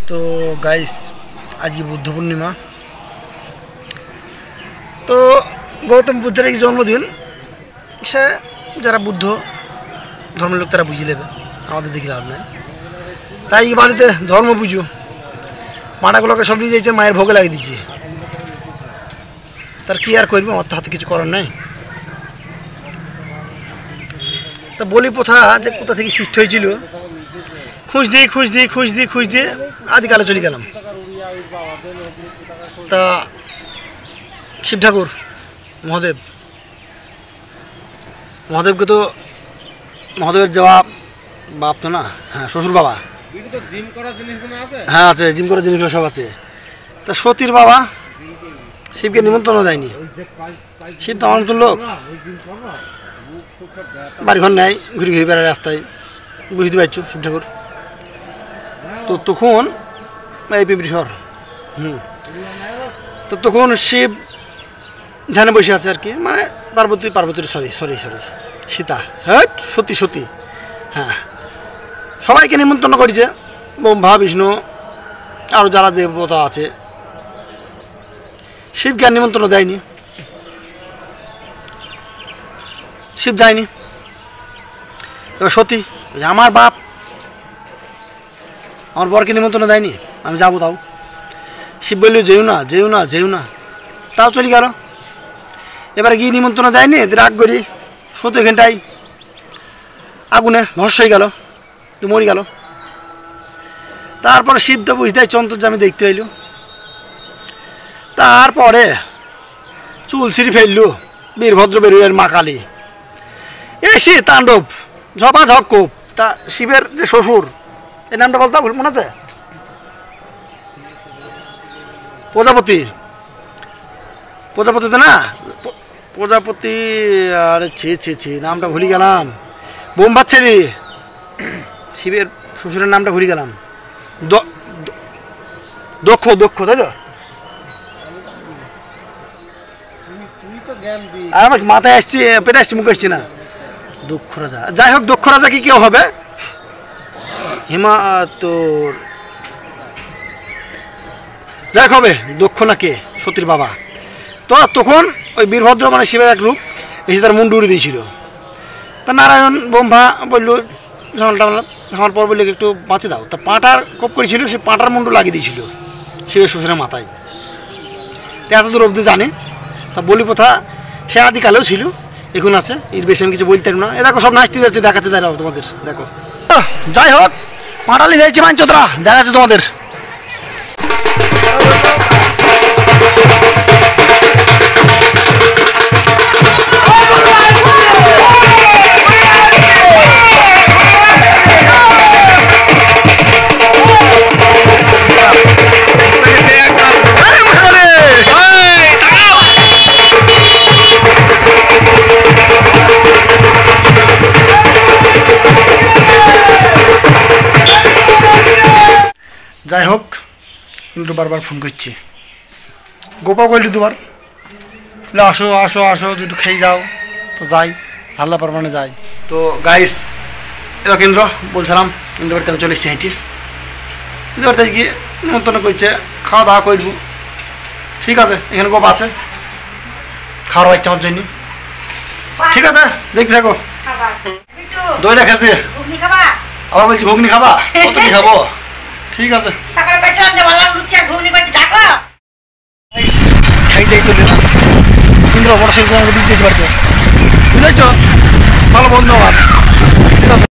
তো গাইস আজকে বুদ্ধ পূর্ণিমা। তো গৌতম বুদ্ধের এই জন্মদিন, সে যারা বুদ্ধ ধর্মের লোক তারা বুঝে নেবে, আমাদের দেখি লাভ নাই। তাই বাড়িতে ধর্ম পুজো পাঁটাগুলোকে সব নিয়ে যাইছে, মায়ের ভোগে লাগিয়ে দিচ্ছে। তার কি আর করবো, আমার তো হাতে কিছু করার নাই। তা বলি প্রথা যে কোথা থেকে সৃষ্টি হয়েছিল খুঁজ দিয়ে আদিকালে চলে গেলাম। তা শিব ঠাকুর মহাদেবকে তো মহাদেবের জবাব বাপ তো না, হ্যাঁ শ্বশুর বাবা, হ্যাঁ আছে, জিম করার জিনিসগুলো সব আছে। তা সতীর বাবা শিবকে নিমন্ত্রণ দেয়নি। শিব তো আমার মতন লোক, বাড়িঘর নেয়, ঘুরে ঘুরে বেড়ায় রাস্তায়, বুঝতে পারছো শিব ঠাকুর। তো তখন এই পিঁপড়ি শহর তো তখন শিব ধ্যানে বসে আছে আর কি, মানে পার্বতীর সরি সীতা, হ্যাঁ সতী, হ্যাঁ সবাইকে নিমন্ত্রণ করেছে, ব্রহ্মা বিষ্ণু আরও যারা দেবতা আছে। শিবকে আর নিমন্ত্রণ দেয়নি, শিব যায়নি। এবার সতী আমার বাপ আমার বরকে নিমন্ত্রণ দেয়নি, আমি যাবো। তাও শিব বলল যেও না, তাও চলে গেল। এবারে গিয়ে নিমন্ত্রণ দেয়নি, রাগ করি সতী এখানটাই আগুনে ভস্য হয়ে গেল, তো মরে গেল। তারপরে শিব তো বুঝতে চন্দ্রজামি দেখতে এল। তারপরে চুল ছিঁড়ি ফেললো বীরভদ্র বেরুয়ের মা কালী, এসে তাণ্ডব ঝপাঝপ কোপ। তা শিবের যে শ্বশুর, এই নামটা বলতে মনে আছে? প্রজাপতি তো না, প্রজাপতি, আরে ছি নামটা ভুলে গেলাম। বোমবাচ্ছেরি, শিবের শ্বশুরের নামটা ভুলে গেলাম। দক্ষ তাই তো? আর আমার মাথায় আসছি, পেটে আসছি, মুখে আসছি না। দক্ষ রাজা, যাই হোক দক্ষ রাজা কি কেউ হবে? তোর যাই হবে দক্ষ না কে, সতীর বাবা। তো তখন ওই বীরভদ্র মানে শিবের এক রূপ এসে তার মুন্ডু উড়ে দিয়েছিল। তা নারায়ণ ব্রহ্মা বলল আমার পর বললে একটু বাঁচে দাও। তা পাঁটার কোপ করেছিল, সে পাঁটার মুন্ডু লাগিয়ে দিয়েছিল শিবের শ্বশুরের মাথায়। তো এতদূর অবধি জানে। তা বলি প্রথা সে আদিকালেও ছিল, এখন আছে, এর বেশি আমি কিছু বলতে পারব না। এ দেখো সব নাচতে যাচ্ছে, দেখাচ্ছে, দাঁড়াও তোমাদের দেখো। যাই হোক পাঁটালি যাইছে মানচোদরা, দেখাচ্ছে তোমাদের। যাই হোক কিন্তু বারবার ফোন করছি, গোপা কইলি দুবার, আসো দুটো খেয়ে যাও। তো যাই, হাল্লা পারমানে যাই। তো গাইস এটা কেন্দ্র বলছিলাম, কিন্তু বাড়িতে আমি চলে এসেছি হেঁটে। কিন্তু বাড়িতে গিয়ে নিমন্ত্রণ করছে, খাওয়া দাওয়া করবো। ঠিক আছে, এখানে গোপা আছে, খাওয়ার ইচ্ছা আমার জন্য। ঠিক আছে, দেখতে থাকো। দইটা খেতে আবার বলছি ঘুগনি খাবা, কত কি খাবো? ঠিক আছে, খাইতেই তো দিলাম। ইন্দ্র বড় শিল্প আমাকে দিচ্ছিস বাড়িতে, বুঝেছ? ভালো বন্ধু আমার।